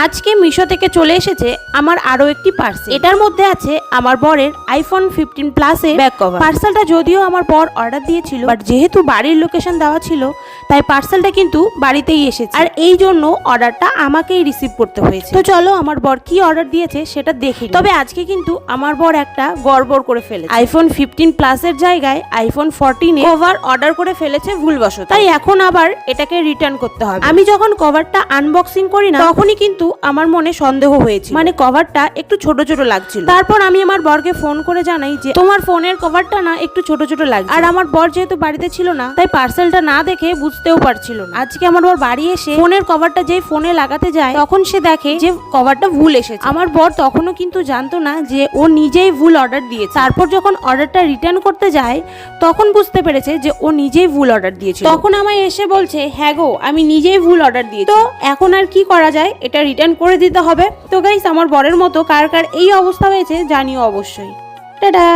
আজকে মিশো থেকে চলে এসেছে আমার আরো একটি পার্সেল। এটার মধ্যে আছে আমার বরের আইফোন 15 প্লাস এর ব্যাক কভার। পার্সেলটা যদিও আমার বর অর্ডার দিয়েছিল, বাট যেহেতু বাড়ির লোকেশন দেওয়া ছিল তাই পার্সেলটা কিন্তু বাড়িতেই এসেছে, আর এই জন্য অর্ডারটা আমাকেই রিসিভ করতে হয়েছে। তো চলো আমার বর কি অর্ডার দিয়েছে সেটা দেখি। তবে আজকে কিন্তু আমার বর একটা গড়বড় করে ফেলেছে। আইফোন 15 প্লাস এর জায়গায় আইফোন 14 এর কভার অর্ডার করে ফেলেছে ভুলবশত, তাই এখন আবার এটাকে রিটার্ন করতে হবে। আমি যখন কভারটা আনবক্সিং করি না তখনই কিন্তু আমার মনে সন্দেহ হয়েছিল, মানে কভারটা একটু ছোট ছোট লাগছিল। তারপর আমি আমার বরকে ফোন করে জানাই যে তোমার ফোনের কভারটা না একটু ছোট ছোট লাগছে, আর আমার বর যেহেতু বাড়িতে ছিল না তাই পার্সেলটা না দেখে বুঝতেও পারছিল না। আজকে আমার বর বাড়ি এসে ফোনের কভারটা যেই ফোনে লাগাতে যায় তখন সে দেখে যে কভারটা ভুল এসেছে। আমার বর তখনও কিন্তু জানতো না যে ও নিজেই ভুল অর্ডার দিয়েছে। তারপর যখন অর্ডারটা রিটার্ন করতে যায় তখন বুঝতে পেরেছে যে ও নিজেই ভুল অর্ডার দিয়েছে। তখন আমায় এসে বলছে, হ্যাঁ গো আমি নিজেই ভুল অর্ডার দিয়েছি। তো এখন আর কি করা যায়, এটা রিটার্ন করে দিতে হবে। তো গাইস, আমার বরের মতো কার কার এই অবস্থা হয়েছে জানিও অবশ্যই। টাটা।